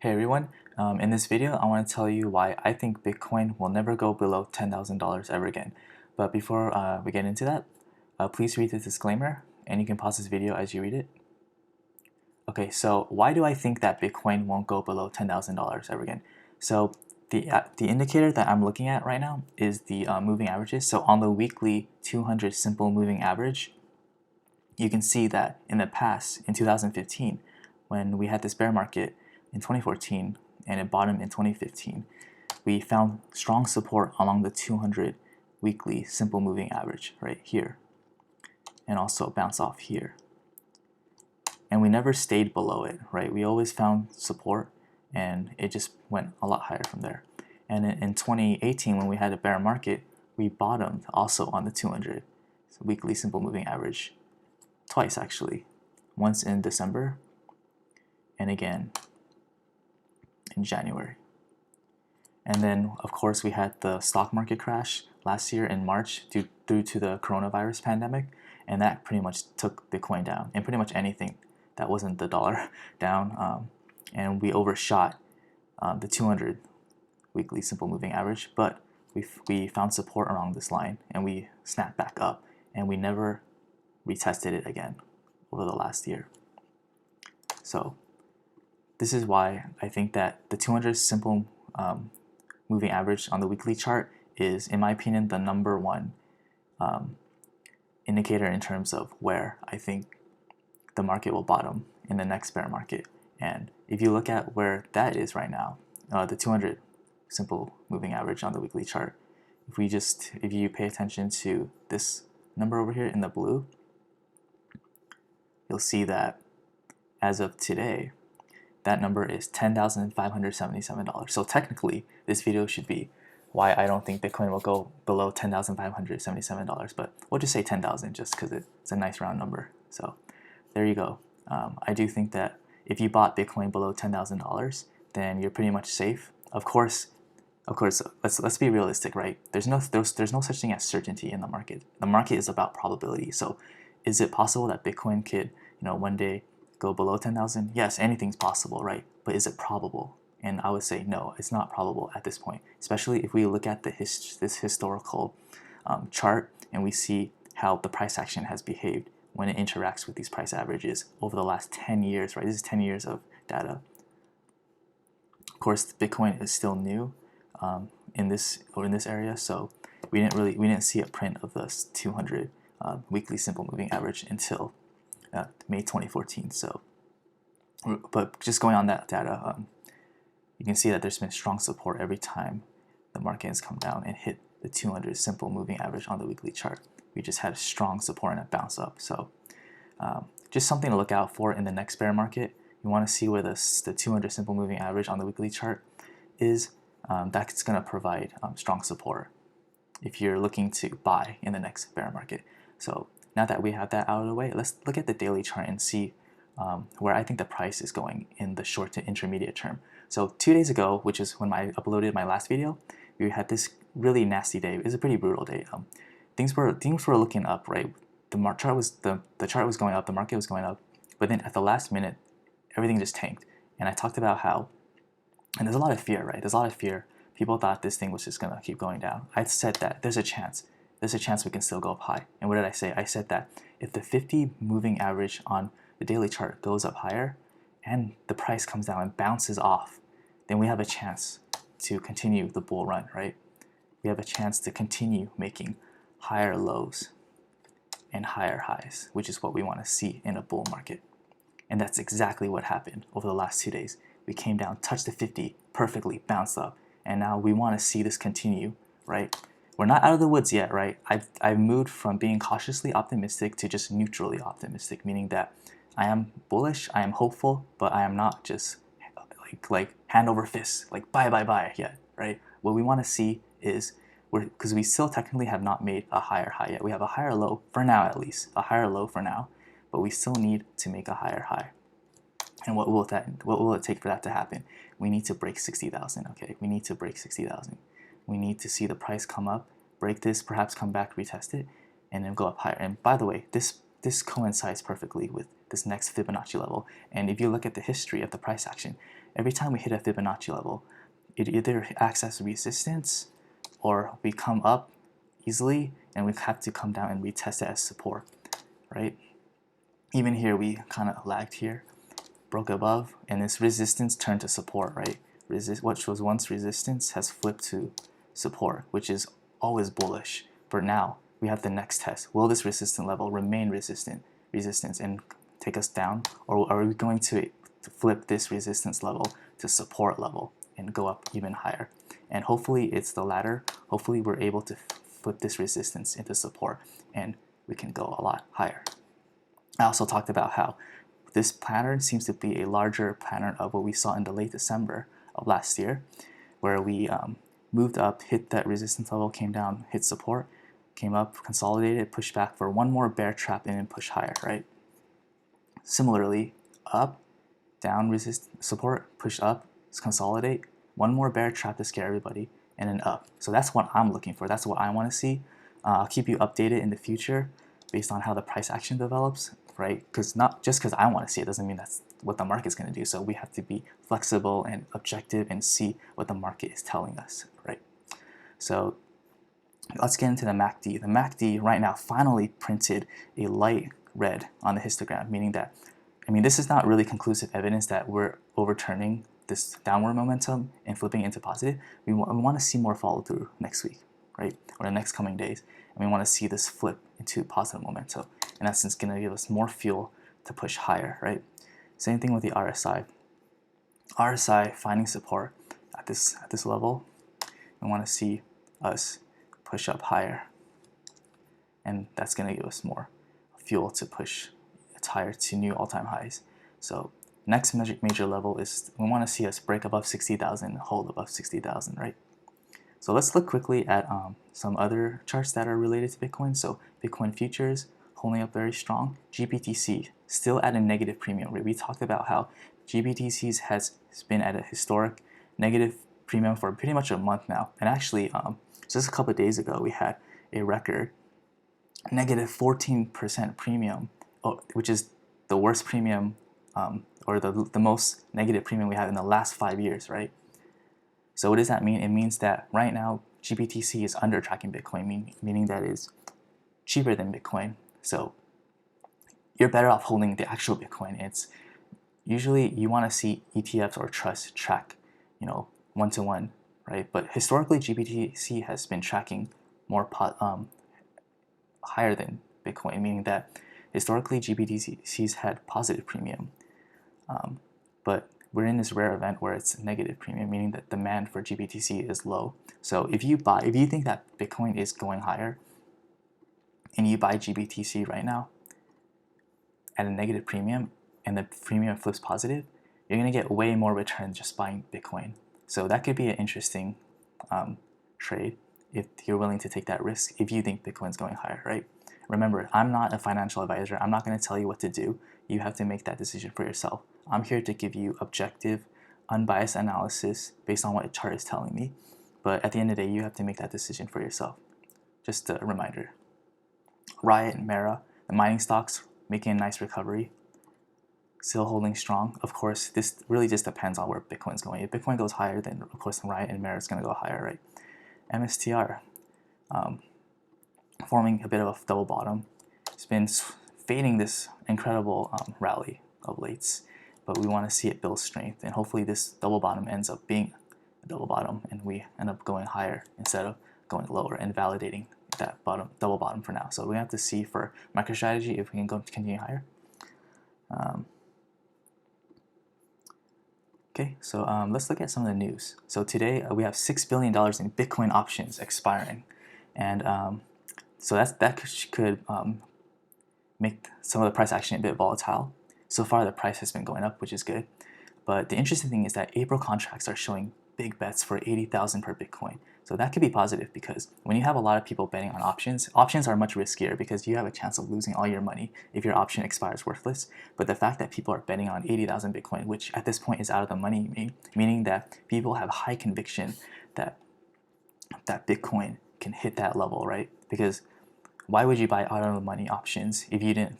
Hey everyone, in this video I want to tell you why I think Bitcoin will never go below $10,000 ever again. But before we get into that, please read the disclaimer and you can pause this video as you read it. Okay, so why do I think that Bitcoin won't go below $10,000 ever again? So the indicator that I'm looking at right now is the moving averages. So on the weekly 200 simple moving average, you can see that in the past, in 2015, when we had this bear market in 2014 and it bottomed in 2015, we found strong support along the 200 weekly simple moving average right here, and also bounce off here. And we never stayed below it, right? We always found support and it just went a lot higher from there. And in 2018, when we had a bear market, we bottomed also on the 200 weekly simple moving average twice actually, once in December and again in January. And then of course we had the stock market crash last year in March due to the coronavirus pandemic, and that pretty much took Bitcoin down and pretty much anything that wasn't the dollar down, and we overshot the 200 weekly simple moving average, but we found support along this line and we snapped back up and we never retested it again over the last year. So this is why I think that the 200 simple moving average on the weekly chart is, in my opinion, the number one indicator in terms of where I think the market will bottom in the next bear market. And if you look at where that is right now, the 200 simple moving average on the weekly chart, if you pay attention to this number over here in the blue, you'll see that as of today, that number is $10,577. So technically, this video should be why I don't think Bitcoin will go below $10,577, but we'll just say 10,000 just because it's a nice round number. So there you go. I do think that if you bought Bitcoin below $10,000, then you're pretty much safe. Of course, let's be realistic, right? There's no such thing as certainty in the market. The market is about probability. So is it possible that Bitcoin could, one day go below 10,000? Yes, anything's possible, right? But is it probable? And I would say no, it's not probable at this point, especially if we look at this historical chart and we see how the price action has behaved when it interacts with these price averages over the last 10 years, right? This is 10 years of data. Of course, Bitcoin is still new in this area, so we didn't see a print of this 200 weekly simple moving average until May 2014. So, but just going on that data, you can see that there's been strong support every time the market has come down and hit the 200 simple moving average on the weekly chart. We just had a strong support and a bounce up. So just something to look out for in the next bear market. You want to see where the 200 simple moving average on the weekly chart is. That's going to provide strong support if you're looking to buy in the next bear market. So now that we have that out of the way, let's look at the daily chart and see where I think the price is going in the short to intermediate term. So 2 days ago, which is when I uploaded my last video, we had this really nasty day. It was a pretty brutal day. Things were looking up, right? The chart was going up, the market was going up, but then at the last minute, everything just tanked. And I talked about how, and there's a lot of fear, right? There's a lot of fear. People thought this thing was just gonna keep going down. I said that there's a chance we can still go up high. And what did I say? I said that if the 50 moving average on the daily chart goes up higher and the price comes down and bounces off, then we have a chance to continue the bull run, right? We have a chance to continue making higher lows and higher highs, which is what we want to see in a bull market. And that's exactly what happened over the last 2 days. We came down, touched the 50, perfectly bounced up, and now we want to see this continue, right? We're not out of the woods yet, right? I've moved from being cautiously optimistic to just neutrally optimistic, meaning that I am bullish, I am hopeful, but I am not just like hand over fist, like buy yet, right? What we want to see is, because we still technically have not made a higher high yet. We have a higher low for now, at least a higher low for now, but we still need to make a higher high. And what will it take for that to happen? We need to break 60,000. Okay, we need to break 60,000. We need to see the price come up, break this, perhaps come back, retest it, and then go up higher. And by the way, this coincides perfectly with this next Fibonacci level. And if you look at the history of the price action, every time we hit a Fibonacci level, it either acts as resistance or we come up easily and we have to come down and retest it as support, right? Even here we kind of lagged here, broke above, and this resistance turned to support, right? What was once resistance has flipped to support, which is always bullish. But now we have the next test. Will this resistance level remain resistance and take us down, or are we going to flip this resistance level to support level and go up even higher? And hopefully it's the latter. Hopefully we're able to flip this resistance into support and we can go a lot higher. I also talked about how this pattern seems to be a larger pattern of what we saw in the late December of last year, where we moved up, hit that resistance level, came down, hit support, came up, consolidated, pushed back for one more bear trap and then push higher, right? Similarly, up, down, resist, support, push up, consolidate, one more bear trap to scare everybody, and then up. So that's what I'm looking for. That's what I want to see. I'll keep you updated in the future based on how the price action develops, right? Because not just because I want to see it doesn't mean that's what the market's going to do. So we have to be flexible and objective and see what the market is telling us, right? So let's get into the MACD. The MACD right now finally printed a light red on the histogram, meaning that, this is not really conclusive evidence that we're overturning this downward momentum and flipping into positive. We want to see more follow through next week, right? Or the next coming days. And we want to see this flip into positive momentum. And that's just going to give us more fuel to push higher, right? Same thing with the RSI. RSI finding support at this level. We want to see us push up higher. And that's going to give us more fuel to push it higher to new all-time highs. So next major level is we want to see us break above 60,000, hold above 60,000, right? So let's look quickly at some other charts that are related to Bitcoin. So Bitcoin futures holding up very strong. GBTC still at a negative premium. We talked about how GBTC has been at a historic negative premium for pretty much a month now. And actually, just a couple of days ago, we had a record negative 14% premium, which is the worst premium or the most negative premium we had in the last 5 years, right? So what does that mean? It means that right now GBTC is under tracking Bitcoin, meaning that it's cheaper than Bitcoin. So you're better off holding the actual Bitcoin. It's usually you want to see ETFs or trusts track, one-to-one, right? But historically GBTC has been tracking more higher than Bitcoin, meaning that historically GBTC's had positive premium, but we're in this rare event where it's negative premium, meaning that demand for GBTC is low. So if you think that Bitcoin is going higher and you buy GBTC right now at a negative premium and the premium flips positive, you're going to get way more return just buying Bitcoin. So that could be an interesting trade if you're willing to take that risk if you think Bitcoin's going higher, right? Remember, I'm not a financial advisor. I'm not going to tell you what to do. You have to make that decision for yourself. I'm here to give you objective, unbiased analysis based on what a chart is telling me. But at the end of the day, you have to make that decision for yourself. Just a reminder. Riot and Mara, the mining stocks, making a nice recovery. Still holding strong. Of course, this really just depends on where Bitcoin's going. If Bitcoin goes higher, then of course Riot and Mara is going to go higher, right? MSTR, forming a bit of a double bottom. It's been fading this incredible rally of late, but we want to see it build strength, and hopefully this double bottom ends up being a double bottom and we end up going higher instead of going lower and validating that double bottom for now. So we have to see for MicroStrategy if we can continue higher. Okay, so let's look at some of the news. So today we have $6 billion in Bitcoin options expiring, and so that could make some of the price action a bit volatile. So far the price has been going up, which is good. But the interesting thing is that April contracts are showing big bets for 80,000 per Bitcoin. So that could be positive because when you have a lot of people betting on options are much riskier because you have a chance of losing all your money if your option expires worthless. But the fact that people are betting on 80,000 Bitcoin, which at this point is out of the money, meaning that people have high conviction that Bitcoin can hit that level, right? Because why would you buy out of the money options if you didn't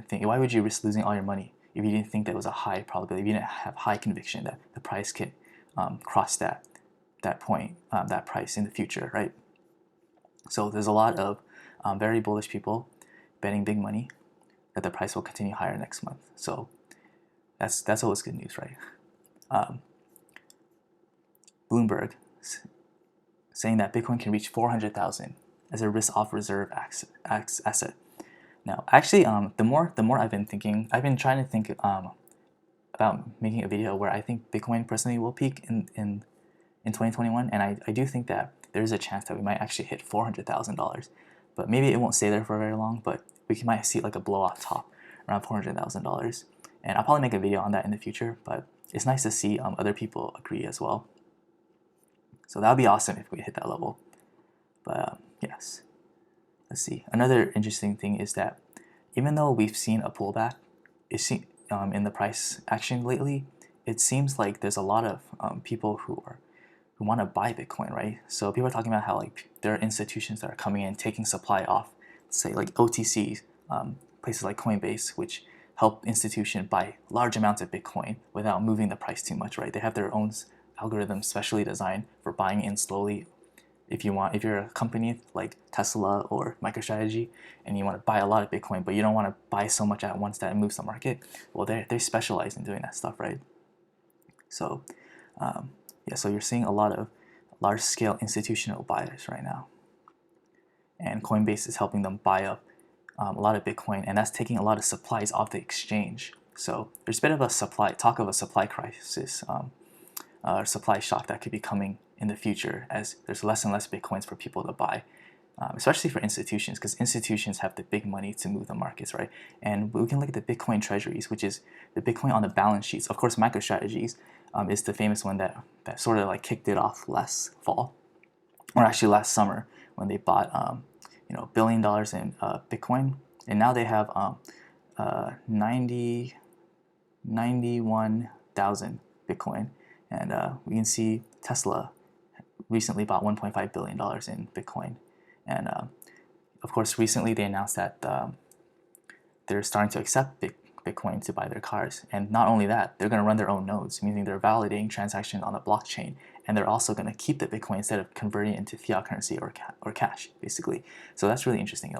think? Why would you risk losing all your money if you didn't think that was a high probability, if you didn't have high conviction that the price could cross that point, that price in the future, right? So there's a lot of very bullish people betting big money that the price will continue higher next month. So that's always good news, right? Bloomberg saying that Bitcoin can reach 400,000 as a risk-off reserve asset. Now, actually, the more I've been thinking, I've been trying to think about making a video where I think Bitcoin personally will peak in 2021, and I do think that there is a chance that we might actually hit $400,000, but maybe it won't stay there for very long. But we might see like a blow-off top around $400,000, and I'll probably make a video on that in the future. But it's nice to see other people agree as well. So that would be awesome if we hit that level. But yes, let's see. Another interesting thing is that even though we've seen a pullback, in the price action lately, it seems like there's a lot of people who want to buy Bitcoin, right? So people are talking about how like there are institutions that are coming in taking supply off, say like OTCs, places like Coinbase, which help institutions buy large amounts of Bitcoin without moving the price too much, right? They have their own algorithms specially designed for buying in slowly. If you're a company like Tesla or MicroStrategy and you want to buy a lot of Bitcoin, but you don't want to buy so much at once that it moves the market, well, they specialize in doing that stuff, right? So yeah, so you're seeing a lot of large-scale institutional buyers right now, and Coinbase is helping them buy up a lot of Bitcoin, and that's taking a lot of supplies off the exchange. So there's a bit of a talk of a supply crisis, supply shock that could be coming in the future as there's less and less Bitcoins for people to buy, especially for institutions, because institutions have the big money to move the markets, right? And we can look at the Bitcoin treasuries, which is the Bitcoin on the balance sheets. Of course, MicroStrategies is the famous one that sort of like kicked it off last fall, or actually last summer, when they bought $1 billion in Bitcoin, and now they have 91,000 Bitcoin. And we can see Tesla recently bought $1.5 billion in Bitcoin. And of course, recently they announced that they're starting to accept Bitcoin to buy their cars. And not only that, they're going to run their own nodes, meaning they're validating transactions on the blockchain. And they're also going to keep the Bitcoin instead of converting it into fiat currency or cash, basically. So that's really interesting.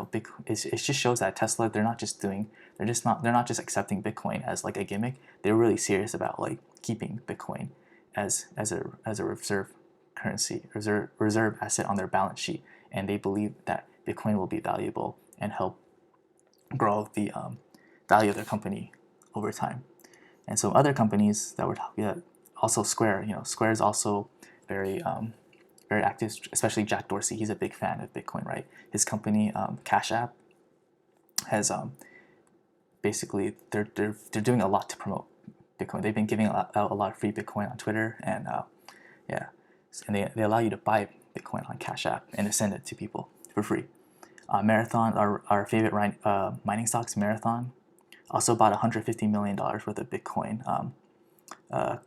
It just shows that Tesla, they're not just accepting Bitcoin as like a gimmick. They're really serious about like keeping Bitcoin as a reserve currency, reserve asset on their balance sheet, and they believe that Bitcoin will be valuable and help grow the value of their company over time. And so other companies that we're talking about, also Square. Square is also very active, especially Jack Dorsey. He's a big fan of Bitcoin, right? His company Cash App has basically they're doing a lot to promote Bitcoin. They've been giving out a lot of free Bitcoin on Twitter, and yeah, and they allow you to buy Bitcoin on Cash App and to send it to people for free. Marathon, our favorite mining stocks, Marathon, also bought $150 million worth of Bitcoin a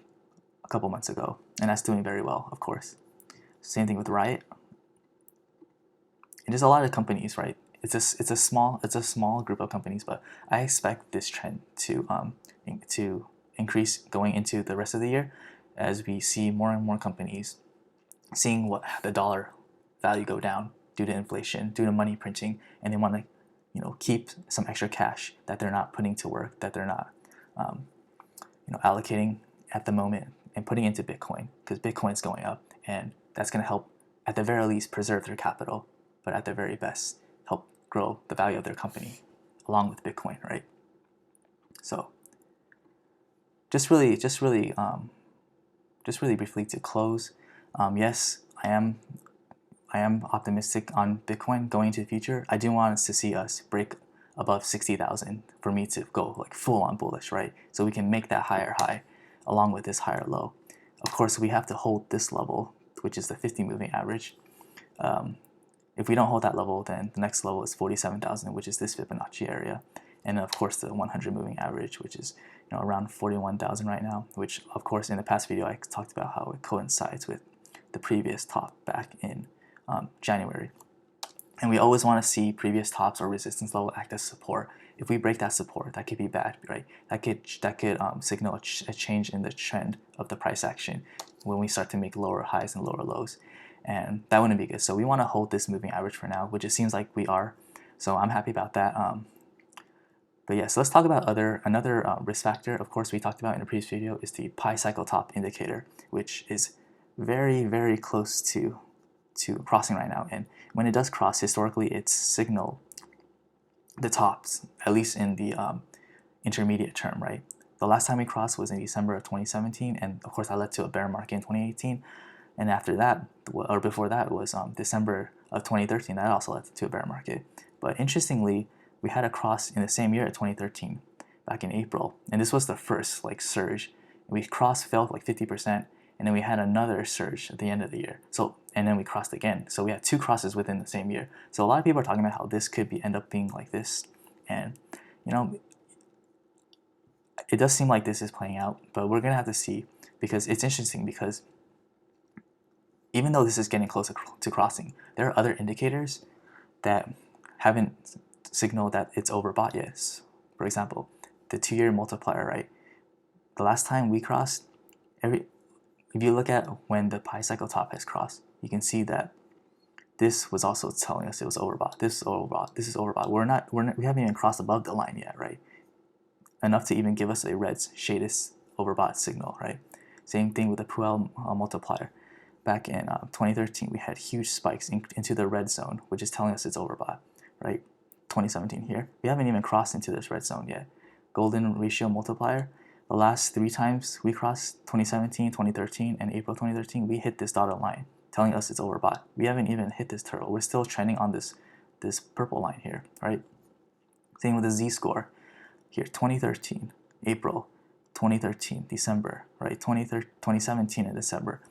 couple months ago, and that's doing very well, of course. Same thing with Riot. And there's a lot of companies, right? It's a small group of companies, but I expect this trend to increase going into the rest of the year as we see more and more companies seeing what the dollar value go down due to inflation, due to money printing, and they want to keep some extra cash that they're not putting to work, that they're not allocating at the moment and putting into Bitcoin, because Bitcoin's going up, and that's going to help at the very least preserve their capital, but at the very best help grow the value of their company along with Bitcoin, right? So just really briefly to close, yes, I am optimistic on Bitcoin going into the future. I do want us to see us break above 60,000 for me to go like full on bullish, right? So we can make that higher high along with this higher low. Of course, we have to hold this level, which is the 50 moving average. If we don't hold that level, then the next level is 47,000, which is this Fibonacci area. And of course, the 100 moving average, which is around 41,000 right now, which of course in the past video I talked about how it coincides with the previous top back in January. And we always want to see previous tops or resistance level act as support if we break that support, that could be bad, right? That could signal a change in the trend of the price action when we start to make lower highs and lower lows, and that wouldn't be good. So we want to hold this moving average for now, which it seems like we are. So I'm happy about that. But yeah, so let's talk about another risk factor. Of course, we talked about in the previous video is the pi cycle top indicator, which is very, very close to crossing right now. And when it does cross, historically, it's signaled the tops, at least in the intermediate term, right? The last time we crossed was in December of 2017, and of course that led to a bear market in 2018. And after that, or before that, was December of 2013. That also led to a bear market. But interestingly, we had a cross in the same year at 2013, back in April, and this was the first like surge. We crossed, fell like 50%, and then we had another surge at the end of the year. So, and then we crossed again. So we had two crosses within the same year. So a lot of people are talking about how this could end up being like this, and you know, it does seem like this is playing out, but we're gonna have to see, because it's interesting, because even though this is getting closer to crossing, there are other indicators that haven't signaled that it's overbought yet. For example, the 2-year multiplier, right? The last time we crossed, if you look at when the pi cycle top has crossed, you can see that this was also telling us it was overbought. This is overbought. This is overbought. We haven't even crossed above the line yet, right? Enough to even give us a red shaded overbought signal, right? Same thing with the Puel multiplier. Back in 2013, we had huge spikes into the red zone, which is telling us it's overbought, right? 2017 here, we haven't even crossed into this red zone yet. Golden ratio multiplier, the last 3 times we crossed, 2017, 2013, and April 2013, we hit this dotted line, telling us it's overbought. We haven't even hit this turtle. We're still trending on this purple line here, right? Same with the Z-score. Here, 2013, April, 2013, December, right? 2017 in December,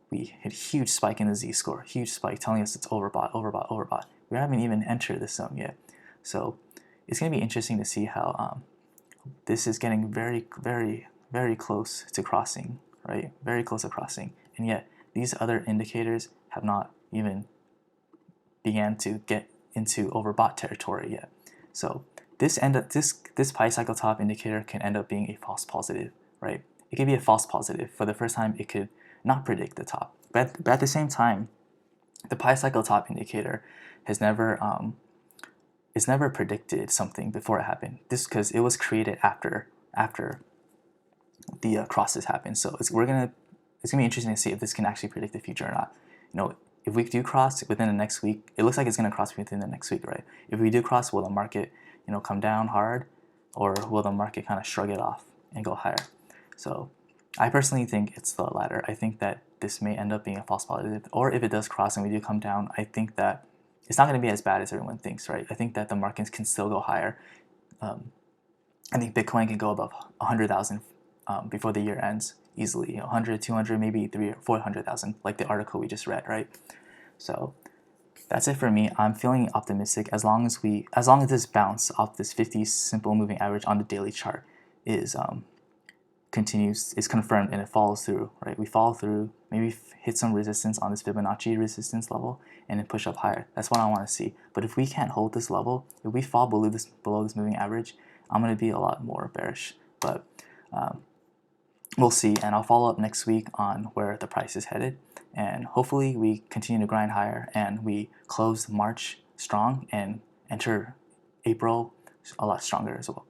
we hit a huge spike in the Z-score, huge spike telling us it's overbought, overbought, overbought. We haven't even entered this zone yet. So it's going to be interesting to see how this is getting very, very, very close to crossing, right? Very close to crossing. And yet these other indicators have not even began to get into overbought territory yet. So this pi cycle top indicator can end up being a false positive, right? It could be a false positive. For the first time, it could not predict the top. But at the same time, the pi cycle top indicator has never it's never predicted something before it happened. This because it was created after the crosses happened. So it's gonna be interesting to see if this can actually predict the future or not. You know, if we do cross within the next week, it looks like it's gonna cross within the next week, right? If we do cross, will the market come down hard, or will the market kind of shrug it off and go higher? So I personally think it's the latter. I think that this may end up being a false positive, or if it does cross and we do come down, I think that it's not going to be as bad as everyone thinks, right? I think that the markets can still go higher. I think Bitcoin can go above 100,000 before the year ends easily. 100, 200, maybe 300 or 400,000, like the article we just read, right? So that's it for me. I'm feeling optimistic as long as this bounce off this 50 simple moving average on the daily chart is confirmed and it follows through, right? We follow through, maybe hit some resistance on this Fibonacci resistance level and then push up higher. That's what I want to see. But if we can't hold this level, if we fall below this moving average, I'm going to be a lot more bearish. But we'll see, and I'll follow up next week on where the price is headed. And hopefully we continue to grind higher and we close March strong and enter April a lot stronger as well.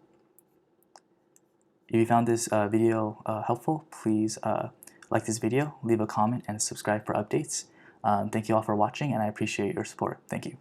If you found this video helpful, please like this video, leave a comment, and subscribe for updates. Thank you all for watching, and I appreciate your support. Thank you.